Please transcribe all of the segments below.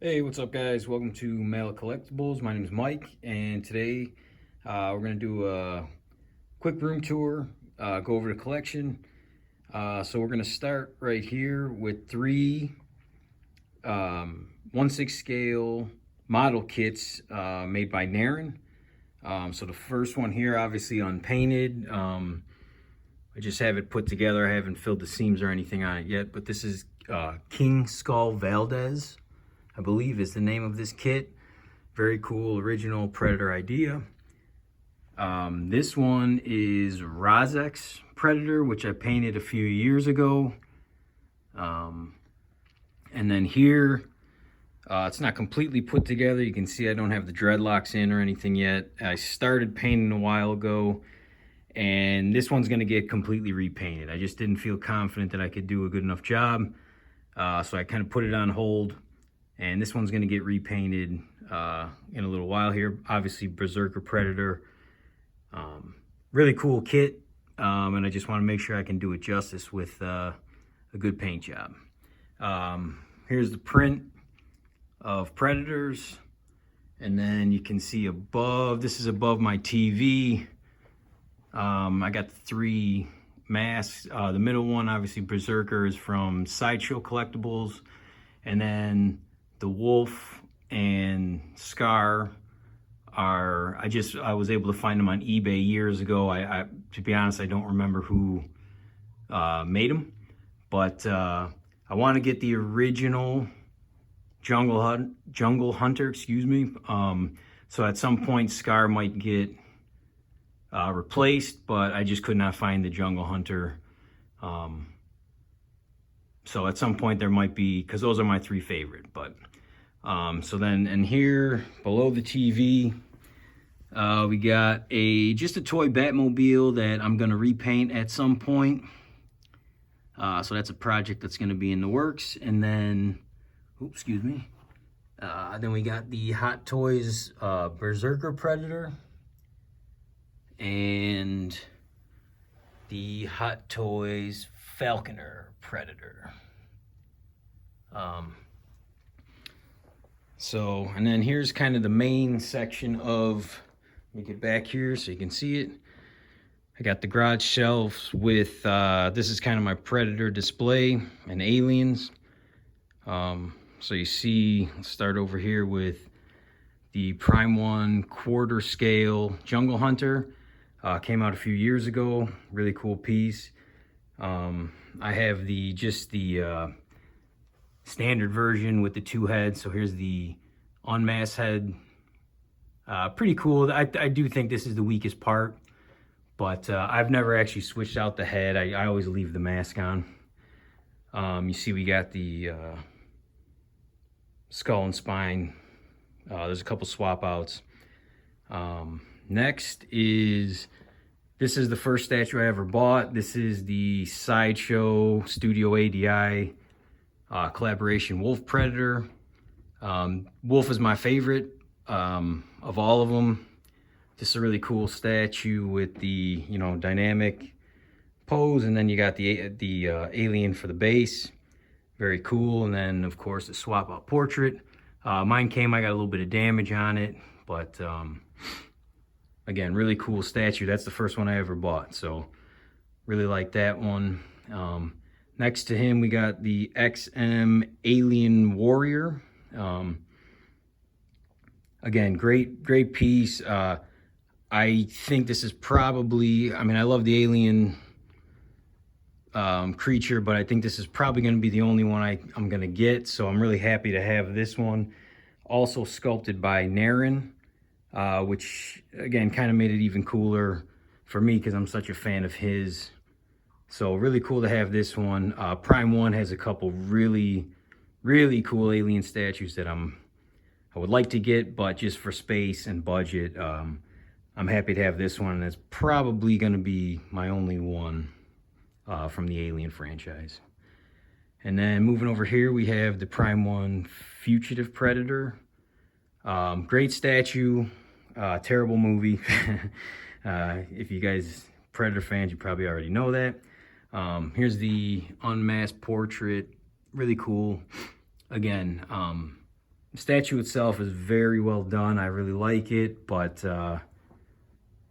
Hey, what's up, guys? Welcome to Mail Collectibles. My name is Mike, and today we're going to do a quick room tour, go over the collection. So we're going to start right here with three 1/6 scale model kits made by Naren. So the first one here, obviously unpainted. I just have it put together. I haven't filled the seams or anything on it yet, but this is King Skull Valdez, I believe is the name of this kit. Very cool, original Predator idea. This one is Rozek's Predator, which I painted a few years ago. And then here, it's not completely put together. You can see I don't have the dreadlocks in or anything yet. I started painting a while ago, and this one's gonna get completely repainted. I just didn't feel confident that I could do a good enough job. So I kind of put it on hold, and this one's gonna get repainted in a little while here. Obviously Berserker Predator, really cool kit, and I just want to make sure I can do it justice with a good paint job. Here's the print of Predators, and then you can see above, this is above my TV. I got the three masks. The middle one, obviously Berserker, is from Sideshow Collectibles, and then the Wolf and Scar are, I was able to find them on eBay years ago. I to be honest, I don't remember who made them, but I want to get the original Jungle Hunter, excuse me. So at some point Scar might get replaced, but I just could not find the Jungle Hunter. So at some point there might be, because those are my three favorite. But so then, and here below the TV, we got just a toy Batmobile that I'm gonna repaint at some point. So that's a project that's gonna be in the works. And then, oops, excuse me. Then we got the Hot Toys Berserker Predator and the Hot Toys Falconer Predator. So, and then here's kind of the main section of, let me get back here so you can see it. I got the garage shelves with, this is kind of my Predator display and aliens. So you see, let's start over here with the Prime 1 quarter scale Jungle Hunter. Came out a few years ago, really cool piece. I have just the standard version with the two heads. So here's the unmasked head. Pretty cool. I do think this is the weakest part, but I've never actually switched out the head. I always leave the mask on. You see we got the skull and spine. There's a couple swap outs. Next is, this is the first statue I ever bought. This is the Sideshow Studio ADI collaboration Wolf Predator. Wolf is my favorite of all of them. This is a really cool statue with the, dynamic pose, and then you got the alien for the base. Very cool. And then of course the swap out portrait. Mine I got a little bit of damage on it, but again, really cool statue. That's the first one I ever bought, so really like that one. Next to him, we got the XM Alien Warrior. Again, great piece. I think this is probably, I mean, I love the alien creature, but I think this is probably going to be the only one I'm going to get, so I'm really happy to have this one. Also sculpted by Naren, which again kind of made it even cooler for me because I'm such a fan of his. So really cool to have this one. Prime 1 has a couple really cool alien statues that I would like to get, but just for space and budget, I'm happy to have this one. That's probably going to be my only one from the Alien franchise. And then moving over here, we have the Prime 1 Fugitive Predator. Great statue, terrible movie. If you guys Predator fans, you probably already know that. Here's the unmasked portrait, really cool. Again, The statue itself is very well done. I really like it, but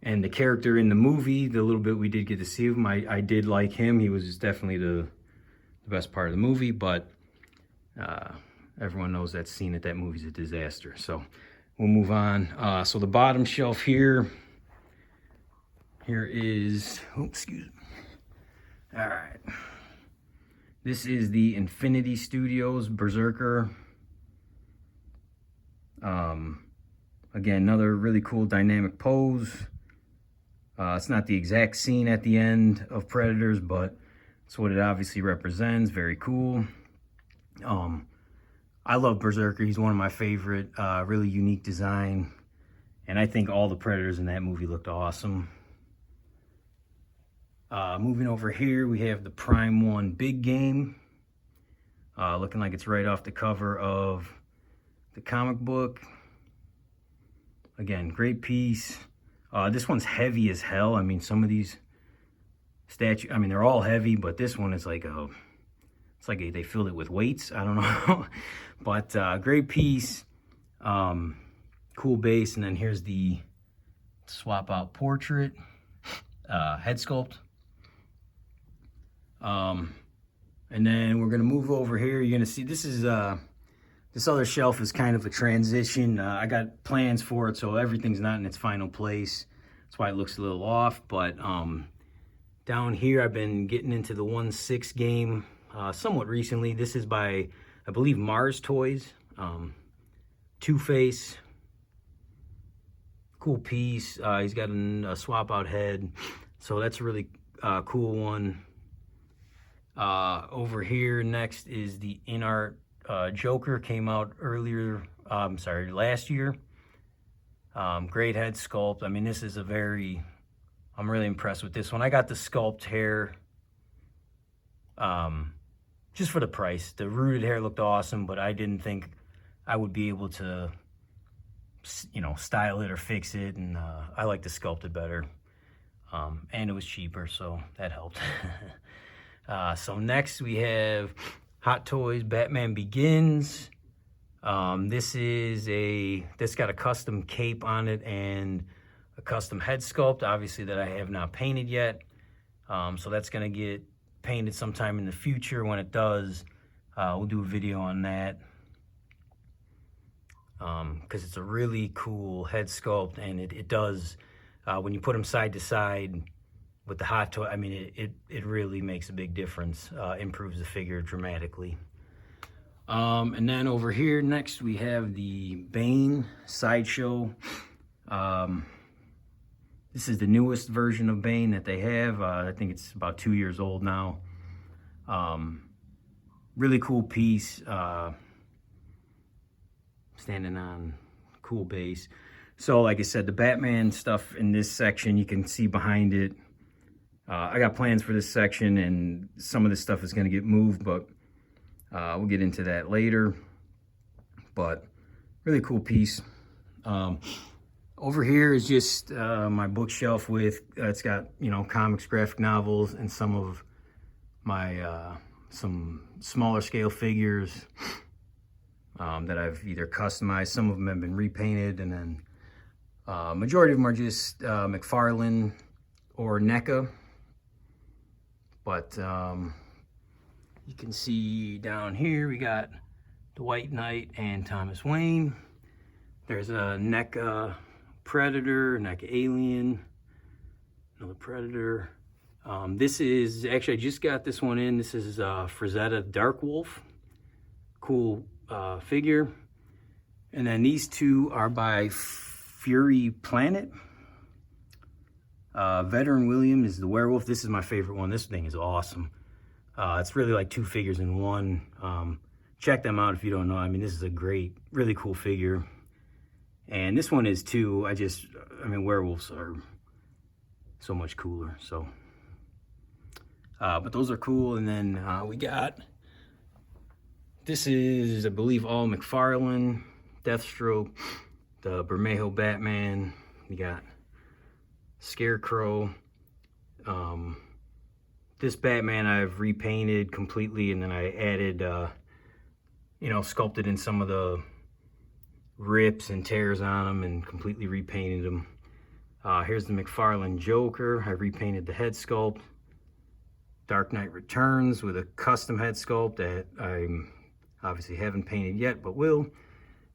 and the character in the movie, the little bit we did get to see of him, I did like him. He was definitely the best part of the movie, but everyone knows that scene at that movie's a disaster. So we'll move on. So the bottom shelf here is, oh, excuse me. All right. This is the Infinity Studios Berserker. Again, another really cool dynamic pose. It's not the exact scene at the end of Predators, but it's what it obviously represents. Very cool. I love Berserker. He's one of my favorite. Really unique design. And I think all the Predators in that movie looked awesome. Moving over here, we have the Prime 1 Big Game. Looking like it's right off the cover of the comic book. Again, great piece. This one's heavy as hell. I mean, some of these statues, I mean, they're all heavy, but this one is like it's like they filled it with weights. I don't know. But great piece. Cool base. And then here's the swap out portrait, head sculpt. And then we're gonna move over here. You're gonna see this is this other shelf is kind of a transition. I got plans for it, so everything's not in its final place. That's why it looks a little off. But down here, I've been getting into the 1/6 game somewhat recently. This is by, I believe, Mars Toys. Two-Face. Cool piece. He's got a swap out head, so that's a really cool one. Over here next is the InArt Joker. Came out earlier, last year. Great head sculpt. I mean, this is I'm really impressed with this one. I got the sculpt hair just for the price. The rooted hair looked awesome, but I didn't think I would be able to, you know, style it or fix it, and I like to sculpt it better. And it was cheaper, so that helped. So next we have Hot Toys Batman Begins. This got a custom cape on it and a custom head sculpt, obviously, that I have not painted yet. So that's gonna get painted sometime in the future. When it does, we'll do a video on that. Because it's a really cool head sculpt, and it does, when you put them side to side with the Hot Toy, I mean, it really makes a big difference, improves the figure dramatically. And then over here next we have the Bane Sideshow. This is the newest version of Bane that they have. I think it's about 2 years old now. Really cool piece. Standing on cool base. So like I said, the Batman stuff in this section, you can see behind it. I got plans for this section, and some of this stuff is going to get moved, but we'll get into that later. But really cool piece. Over here is just my bookshelf with, it's got, you know, comics, graphic novels, and some of my, some smaller scale figures that I've either customized. Some of them have been repainted, and then majority of them are just McFarlane or NECA. But you can see down here we got the White Knight and Thomas Wayne. There's a NECA Predator, NECA Alien, another Predator. This is, actually I just got this one in. This is Frazetta Darkwolf. Cool figure. And then these two are by Fury Planet. Veteran William is the werewolf. This is my favorite one. This thing is awesome. It's really like two figures in one. Check them out if you don't know. I mean, this is a great, really cool figure. And this one is too. I mean, werewolves are so much cooler. So, but those are cool. And then we got, this is, I believe, all McFarlane, Deathstroke, the Bermejo Batman. We got Scarecrow. This Batman I've repainted completely, and then I added, you know, sculpted in some of the rips and tears on them and completely repainted them. Here's the McFarlane Joker. I repainted the head sculpt. Dark Knight Returns with a custom head sculpt that I obviously haven't painted yet, but will.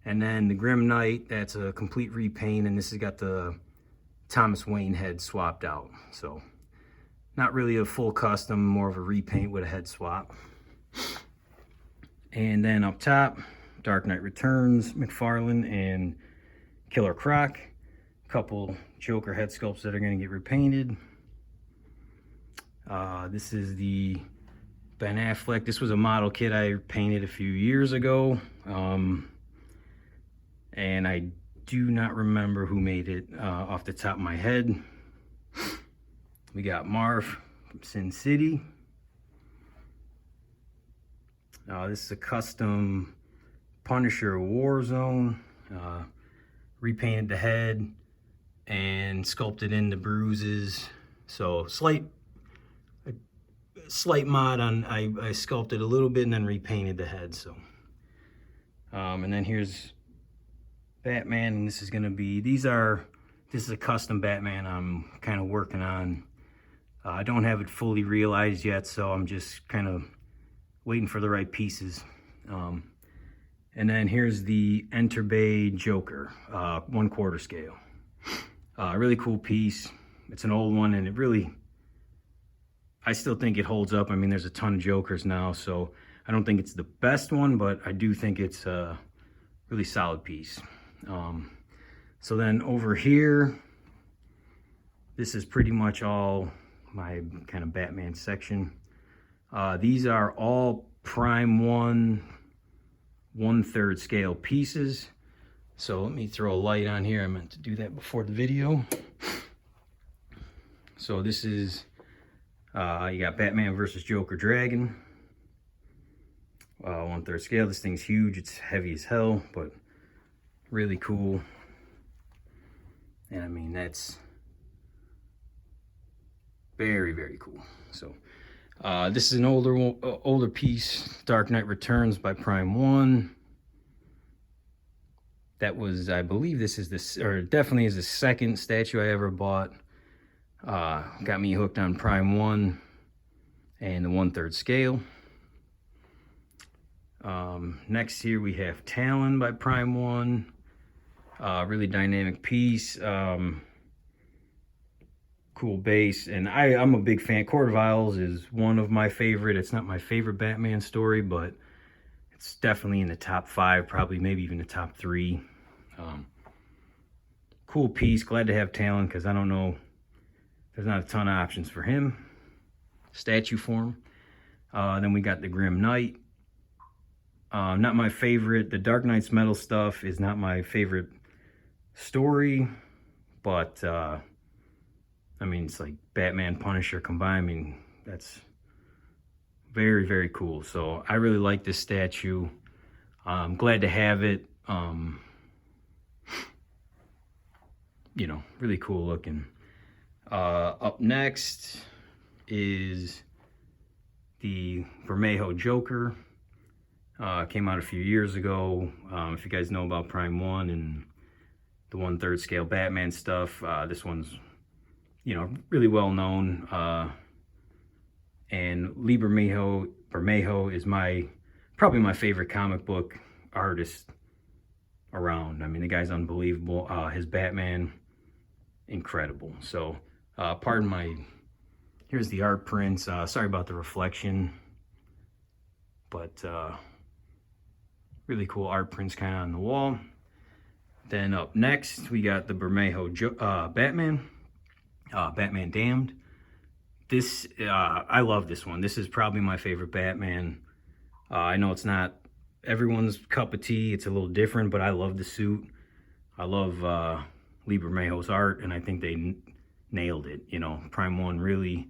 And then the Grim Knight, that's a complete repaint, and this has got the Thomas Wayne head swapped out. So not really a full custom, more of a repaint with a head swap. And then up top, Dark Knight Returns, McFarlane, and Killer Croc. A couple Joker head sculpts that are going to get repainted. This is the Ben Affleck. This was a model kit I painted a few years ago. And I do not remember who made it off the top of my head. We got Marv from Sin City. This is a custom Punisher Warzone. Repainted the head and sculpted in the bruises. So slight mod on, I sculpted a little bit and then repainted the head. So, and then here's Batman, and this is going to be, this is a custom Batman I'm kind of working on. I don't have it fully realized yet, so I'm just kind of waiting for the right pieces. And then here's the Enterbay Joker, 1/4 scale. Really cool piece. It's an old one, and it really, I still think it holds up. I mean, there's a ton of Jokers now, so I don't think it's the best one, but I do think it's a really solid piece. So then over here, this is pretty much all my kind of Batman section. These are all Prime 1/3 scale pieces. So let me throw a light on here. I meant to do that before the video. So this is, you got Batman versus Joker Dragon. 1/3 scale. This thing's huge. It's heavy as hell, but really cool. And I mean, that's very, very cool. So this is an older piece, Dark Knight Returns by Prime 1. That was, I believe this is this, or definitely is the second statue I ever bought. Got me hooked on Prime 1 and the 1/3 scale. Next here we have Talon by Prime 1. Really dynamic piece. Cool base, and I'm a big fan. Court of Owls is one of my favorite. It's not my favorite Batman story, but it's definitely in the top 5, probably maybe even the top 3. Cool piece. Glad to have Talon, because I don't know, there's not a ton of options for him. Statue form. Then we got the Grim Knight. Not my favorite. The Dark Knight's metal stuff is not my favorite story, but I mean, it's like Batman, Punisher combined. I mean, that's very, very cool. So I really like this statue. I'm glad to have it. You know, really cool looking. Up next is the Bermejo Joker. Came out a few years ago. If you guys know about Prime 1 and the 1/3 scale Batman stuff, this one's, you know, really well known. And Lee Bermejo is probably my favorite comic book artist around. I mean, the guy's unbelievable. His Batman, incredible. So, pardon my, here's the art prints. Sorry about the reflection, but really cool art prints kind of on the wall. Then up next, we got the Bermejo Batman, Batman Damned. This, I love this one. This is probably my favorite Batman. I know it's not everyone's cup of tea. It's a little different, but I love the suit. I love Lee Bermejo's art, and I think they nailed it. You know, Prime 1 really,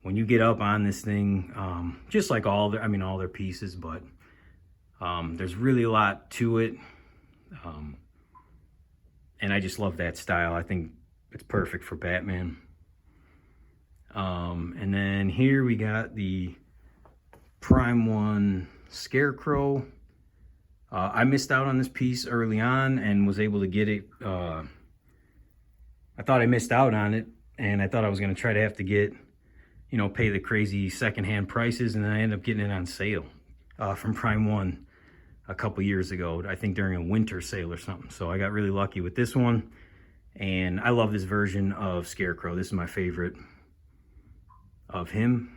when you get up on this thing, just like all their pieces, but there's really a lot to it. And I just love that style. I think it's perfect for Batman. And then here we got the Prime 1 Scarecrow. I missed out on this piece early on and was able to get it. I thought I missed out on it, and I thought I was going to try to have to get, you know, pay the crazy secondhand prices, and then I ended up getting it on sale from Prime One a couple years ago, I think during a winter sale or something. So I got really lucky with this one, and I love this version of Scarecrow. This is my favorite of him.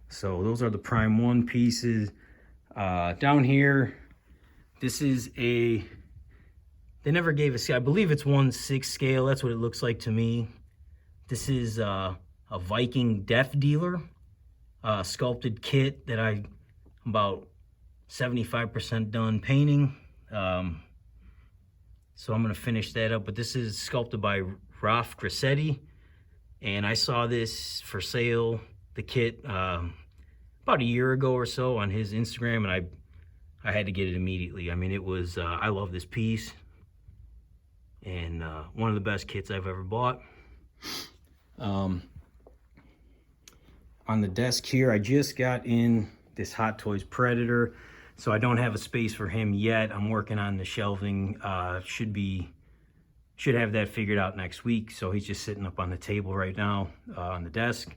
So those are the Prime One pieces. Down here, this is a, they never gave a scale. I believe it's 1/6 scale. That's what it looks like to me. This is a Viking Death Dealer sculpted kit that I'm about 75% done painting. So I'm gonna finish that up, but this is sculpted by Ralph Grassetti, and I saw this for sale, the kit, about a year ago or so on his Instagram, and I had to get it immediately. I mean, it was, I love this piece, and one of the best kits I've ever bought. On the desk here, I just got in this Hot Toys Predator, so I don't have a space for him yet. I'm working on the shelving. Should have that figured out next week. So he's just sitting up on the table right now on the desk.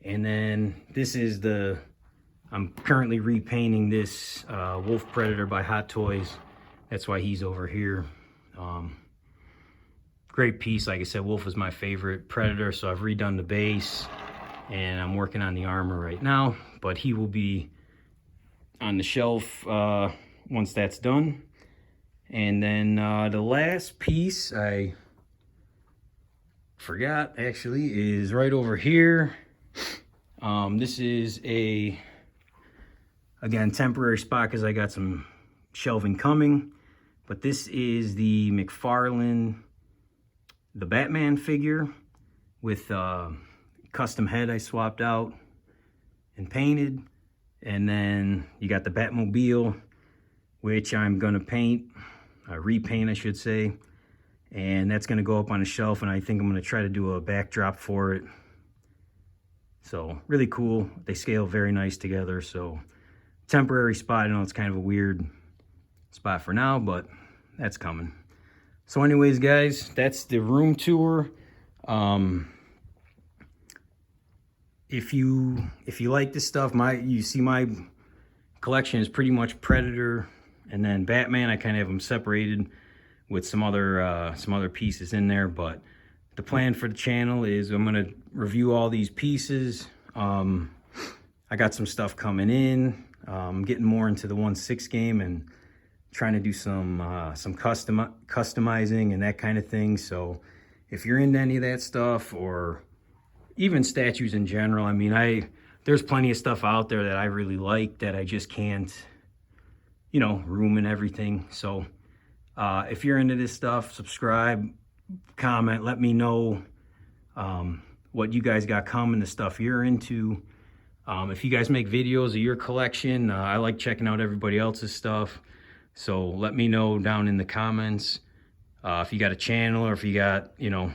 And then this is I'm currently repainting this Wolf Predator by Hot Toys. That's why he's over here. Great piece. Like I said, Wolf is my favorite Predator, so I've redone the base and I'm working on the armor right now, but he will be on the shelf once that's done. And then the last piece I forgot actually is right over here. This is again, temporary spot because I got some shelving coming, but this is the McFarlane, the Batman figure with custom head I swapped out and painted. And then you got the Batmobile, which I'm gonna paint, repaint I should say, and that's gonna go up on a shelf, and I think I'm gonna try to do a backdrop for it. So really cool. They scale very nice together. So temporary spot. I know it's kind of a weird spot for now, but that's coming. So anyways, guys, that's the room tour. If you like this stuff, you see my collection is pretty much Predator and then Batman. I kind of have them separated with some other pieces in there, but the plan for the channel is I'm gonna review all these pieces. I got some stuff coming in. I'm getting more into the 1/6 game and trying to do some customizing and that kind of thing. So if you're into any of that stuff, or even statues in general, I mean, there's plenty of stuff out there that I really like that I just can't, you know, room and everything. So if you're into this stuff, subscribe, comment, let me know what you guys got coming, the stuff you're into. If you guys make videos of your collection, I like checking out everybody else's stuff. So let me know down in the comments if you got a channel, or if you got, you know,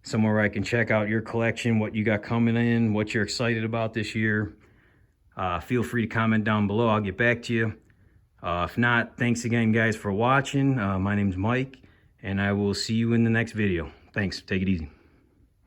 somewhere where I can check out your collection, what you got coming in, what you're excited about this year. Feel free to comment down below. I'll get back to you. If not, thanks again, guys, for watching. My name's Mike, and I will see you in the next video. Thanks. Take it easy.